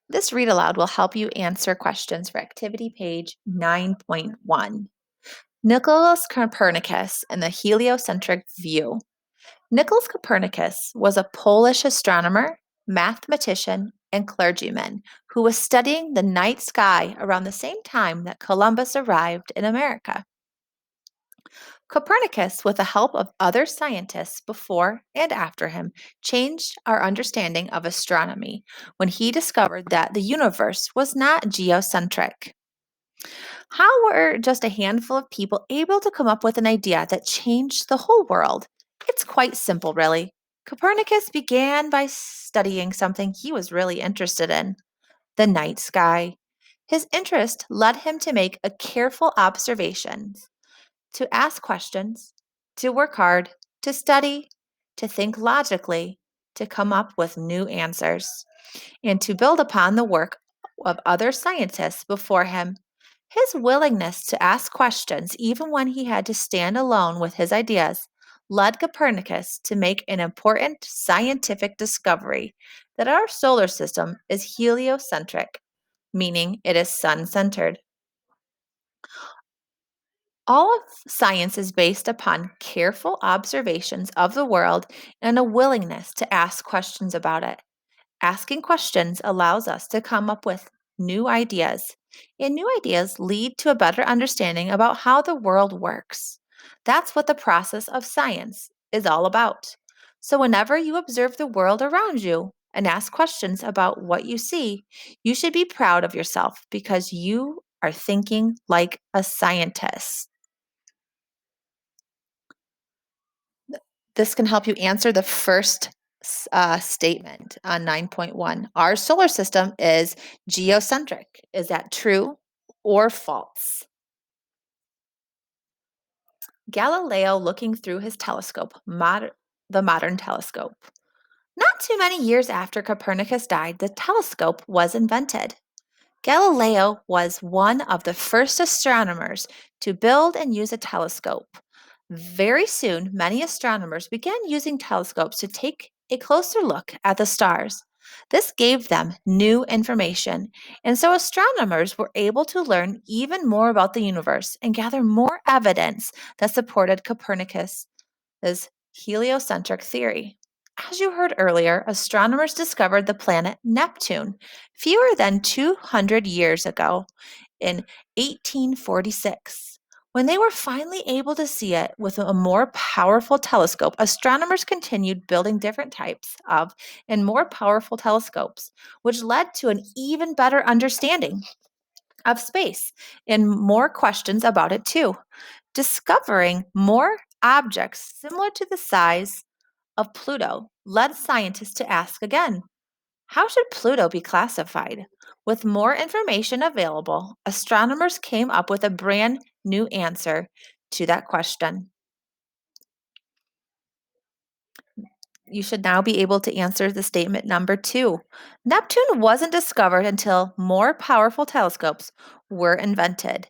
This read aloud will help you answer questions for activity page 9.1. Nicholas Copernicus and the heliocentric view. Nicholas Copernicus was a Polish astronomer, mathematician, and clergyman who was studying the night sky around the same time that Columbus arrived in America. Copernicus, with the help of other scientists before and after him, changed our understanding of astronomy when he discovered that the universe was not geocentric. How were just a handful of people able to come up with an idea that changed the whole world? It's quite simple, really. Copernicus began by studying something he was really interested in: the night sky. His interest led him to make a careful observations, to ask questions, to work hard, to study, to think logically, to come up with new answers, and to build upon the work of other scientists before him. His willingness to ask questions, even when he had to stand alone with his ideas, led Copernicus to make an important scientific discovery that our solar system is heliocentric, meaning it is sun centered. All of science is based upon careful observations of the world and a willingness to ask questions about it. Asking questions allows us to come up with new ideas, and new ideas lead to a better understanding about how the world works. That's what the process of science is all about. So, whenever you observe the world around you and ask questions about what you see, you should be proud of yourself because you are thinking like a scientist. This can help you answer the first statement on 9.1. Our solar system is geocentric. Is that true or false? Galileo looking through his telescope, the modern telescope. Not too many years after Copernicus died, the telescope was invented. Galileo was one of the first astronomers to build and use a telescope. Very soon, many astronomers began using telescopes to take a closer look at the stars. This gave them new information, and so astronomers were able to learn even more about the universe and gather more evidence that supported Copernicus' heliocentric theory. As you heard earlier, astronomers discovered the planet Neptune fewer than 200 years ago in 1846. When they were finally able to see it with a more powerful telescope, astronomers continued building different types of and more powerful telescopes, which led to an even better understanding of space and more questions about it too. Discovering more objects similar to the size of Pluto led scientists to ask again, how should Pluto be classified? With more information available, astronomers came up with a brand new answer to that question. You should now be able to answer the statement number 2. Neptune wasn't discovered until more powerful telescopes were invented.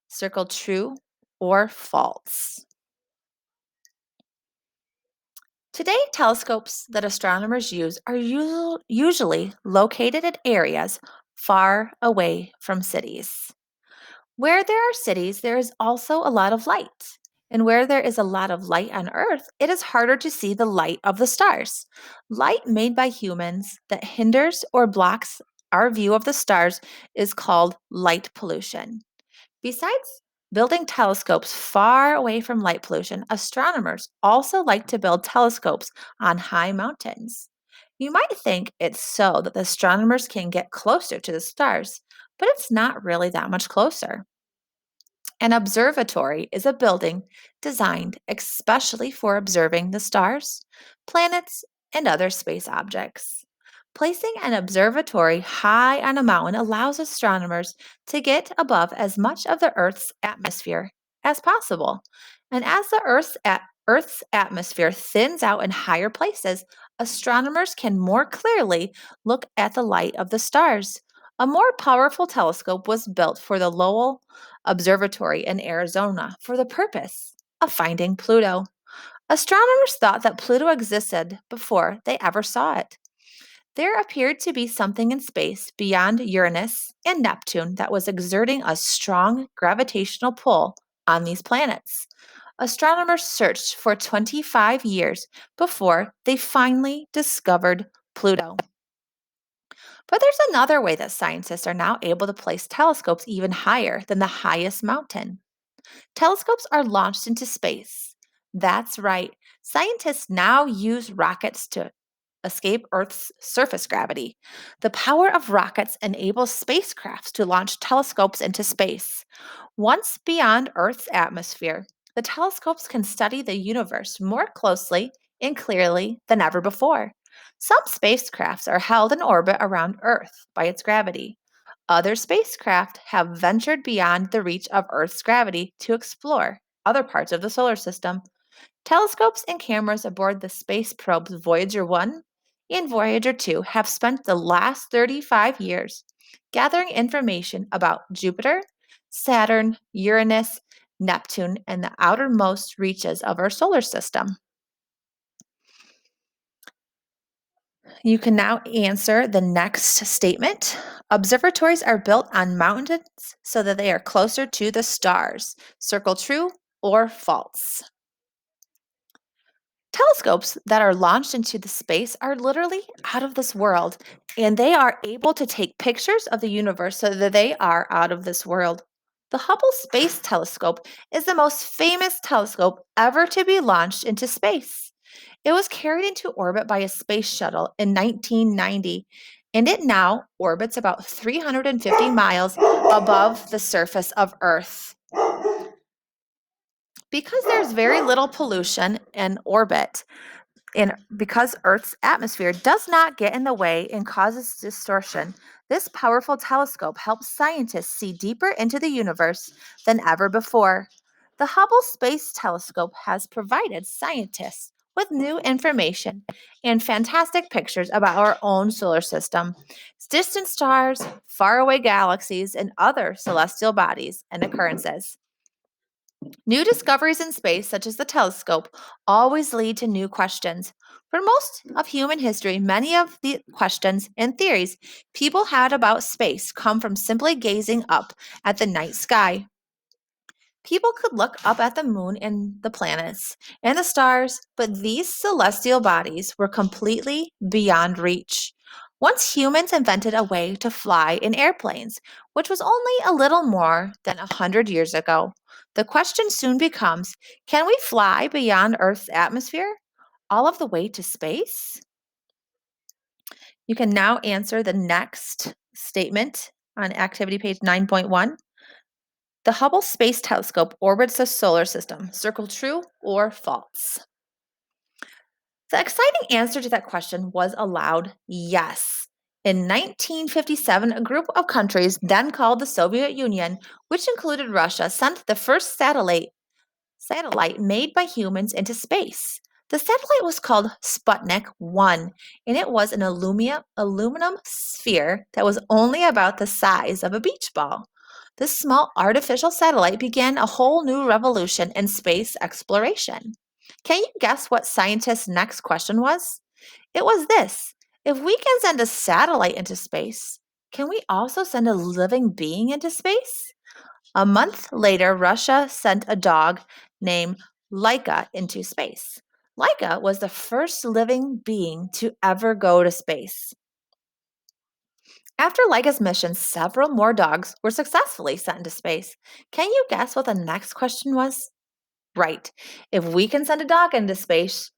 Circle true or false. Today, telescopes that astronomers use are usually located in areas far away from cities. Where there are cities, there is also a lot of light. And where there is a lot of light on Earth, it is harder to see the light of the stars. Light made by humans that hinders or blocks our view of the stars is called light pollution. Besides building telescopes far away from light pollution, astronomers also like to build telescopes on high mountains. You might think it's so that the astronomers can get closer to the stars, but it's not really that much closer. An observatory is a building designed especially for observing the stars, planets, and other space objects. Placing an observatory high on a mountain allows astronomers to get above as much of the Earth's atmosphere as possible. And as the Earth's atmosphere thins out in higher places, astronomers can more clearly look at the light of the stars. A more powerful telescope was built for the Lowell Observatory in Arizona for the purpose of finding Pluto. Astronomers thought that Pluto existed before they ever saw it. There appeared to be something in space beyond Uranus and Neptune that was exerting a strong gravitational pull on these planets. Astronomers searched for 25 years before they finally discovered Pluto. But there's another way that scientists are now able to place telescopes even higher than the highest mountain. Telescopes are launched into space. That's right, scientists now use rockets to escape Earth's surface gravity. The power of rockets enables spacecrafts to launch telescopes into space. Once beyond Earth's atmosphere, the telescopes can study the universe more closely and clearly than ever before. Some spacecrafts are held in orbit around Earth by its gravity. Other spacecraft have ventured beyond the reach of Earth's gravity to explore other parts of the solar system. Telescopes and cameras aboard the space probes Voyager 1 and Voyager 2 have spent the last 35 years gathering information about Jupiter, Saturn, Uranus, Neptune, and the outermost reaches of our solar system. You can now answer the next statement. Observatories are built on mountains so that they are closer to the stars. Circle true or false. Telescopes that are launched into the space are literally out of this world, and they are able to take pictures of the universe so that they are out of this world. The Hubble Space Telescope is the most famous telescope ever to be launched into space. It was carried into orbit by a space shuttle in 1990, and it now orbits about 350 miles above the surface of Earth. Because there's very little pollution in orbit, and because Earth's atmosphere does not get in the way and causes distortion, this powerful telescope helps scientists see deeper into the universe than ever before. The Hubble Space Telescope has provided scientists with new information and fantastic pictures about our own solar system, distant stars, faraway galaxies, and other celestial bodies and occurrences. New discoveries in space, such as the telescope, always lead to new questions. For most of human history, many of the questions and theories people had about space come from simply gazing up at the night sky. People could look up at the moon and the planets and the stars, but these celestial bodies were completely beyond reach. Once humans invented a way to fly in airplanes, which was only a little more than 100 years ago, the question soon becomes, can we fly beyond Earth's atmosphere, all of the way to space? You can now answer the next statement on activity page 9.1. The Hubble Space Telescope orbits the solar system. Circle true or false. The exciting answer to that question was a loud yes. In 1957, a group of countries, then called the Soviet Union, which included Russia, sent the first satellite made by humans into space. The satellite was called Sputnik 1, and it was an aluminum sphere that was only about the size of a beach ball. This small artificial satellite began a whole new revolution in space exploration. Can you guess what scientists' next question was? It was this: if we can send a satellite into space, can we also send a living being into space? A month later, Russia sent a dog named Laika into space. Laika was the first living being to ever go to space. After Laika's mission, several more dogs were successfully sent into space. Can you guess what the next question was? Right. If we can send a dog into space,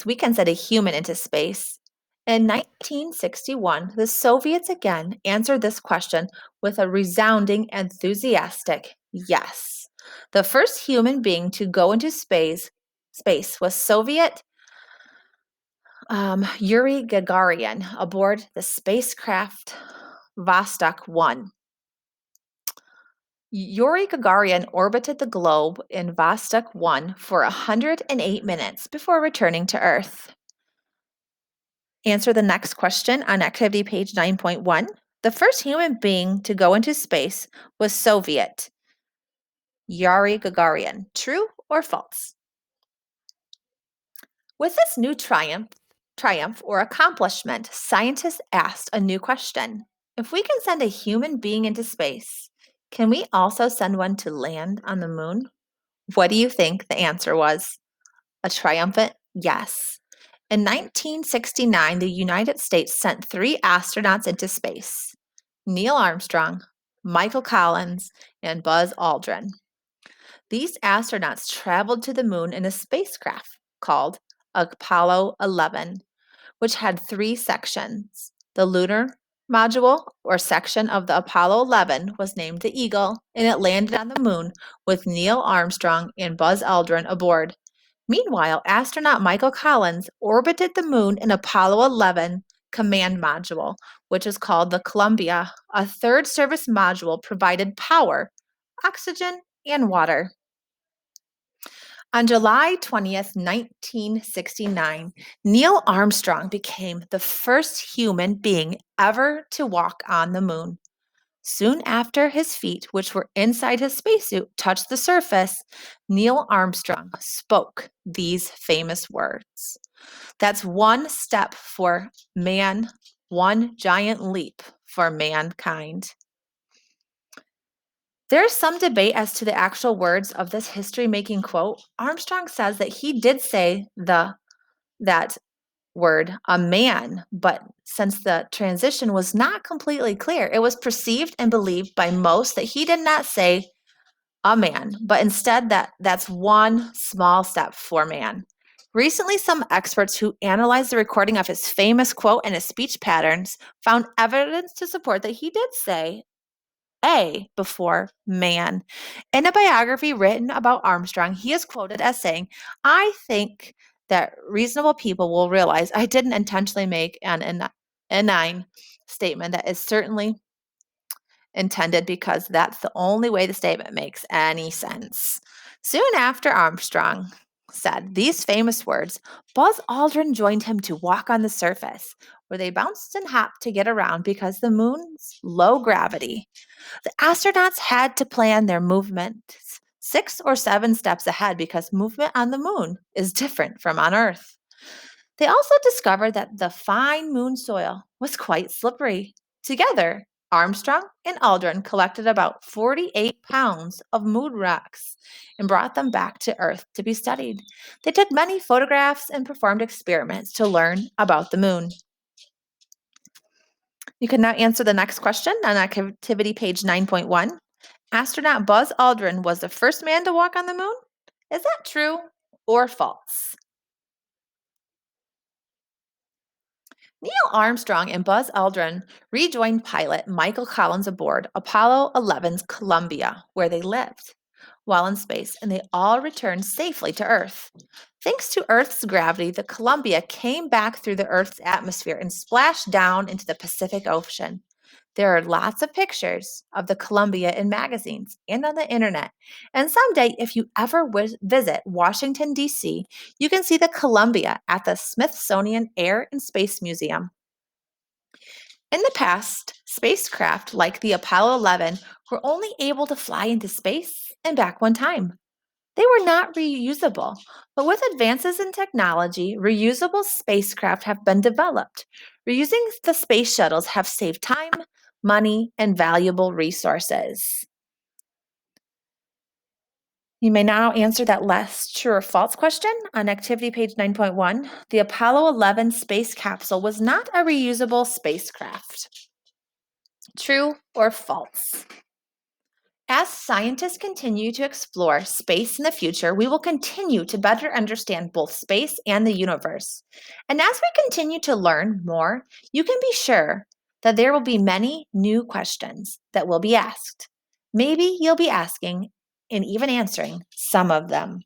we can send a human into space. In 1961, the Soviets again answered this question with a resounding, enthusiastic yes. The first human being to go into space was Soviet Yuri Gagarin aboard the spacecraft Vostok 1. Yuri Gagarin orbited the globe in Vostok 1 for 108 minutes before returning to Earth. Answer the next question on activity page 9.1. The first human being to go into space was Soviet Yuri Gagarin. True or false? With this new triumph, triumph, or accomplishment, scientists asked a new question. If we can send a human being into space, can we also send one to land on the moon? What do you think the answer was? A triumphant yes. In 1969, the United States sent 3 astronauts into space: Neil Armstrong, Michael Collins, and Buzz Aldrin. These astronauts traveled to the moon in a spacecraft called Apollo 11, which had 3 sections. The lunar module or section of the Apollo 11 was named the Eagle, and it landed on the moon with Neil Armstrong and Buzz Aldrin aboard. Meanwhile, astronaut Michael Collins orbited the moon in Apollo 11 command module, which is called the Columbia. A third service module provided power, oxygen, and water. On July 20th, 1969, Neil Armstrong became the first human being ever to walk on the moon. Soon after his feet, which were inside his spacesuit, touched the surface, Neil Armstrong spoke these famous words. That's one step for man, one giant leap for mankind. There's some debate as to the actual words of this history-making quote. Armstrong says that he did say that word, a man, but since the transition was not completely clear, it was perceived and believed by most that he did not say a man, but instead that's one small step for man. Recently, some experts who analyzed the recording of his famous quote and his speech patterns found evidence to support that he did say a before man. In a biography written about Armstrong, he is quoted as saying, "I think that reasonable people will realize I didn't intentionally make an inane statement that is certainly intended because that's the only way the statement makes any sense." Soon after Armstrong said these famous words, Buzz Aldrin joined him to walk on the surface, where they bounced and hopped to get around because the moon's low gravity. The astronauts had to plan their movements 6 or 7 steps ahead because movement on the moon is different from on Earth. They also discovered that the fine moon soil was quite slippery. Together, Armstrong and Aldrin collected about 48 pounds of moon rocks and brought them back to Earth to be studied. They took many photographs and performed experiments to learn about the moon. You can now answer the next question on activity page 9.1. Astronaut Buzz Aldrin was the first man to walk on the moon. Is that true or false? Neil Armstrong and Buzz Aldrin rejoined pilot Michael Collins aboard Apollo 11's Columbia, where they lived while in space, and they all returned safely to Earth. Thanks to Earth's gravity, the Columbia came back through the Earth's atmosphere and splashed down into the Pacific Ocean. There are lots of pictures of the Columbia in magazines and on the internet. And someday, if you ever visit Washington, D.C., you can see the Columbia at the Smithsonian Air and Space Museum. In the past, spacecraft like the Apollo 11 were only able to fly into space and back one time. They were not reusable, but with advances in technology, reusable spacecraft have been developed. Reusing the space shuttles have saved time, money, and valuable resources. You may now answer that last true or false question on activity page 9.1. The Apollo 11 space capsule was not a reusable spacecraft. True or false? As scientists continue to explore space in the future, we will continue to better understand both space and the universe. And as we continue to learn more, you can be sure that there will be many new questions that will be asked. Maybe you'll be asking and even answering some of them.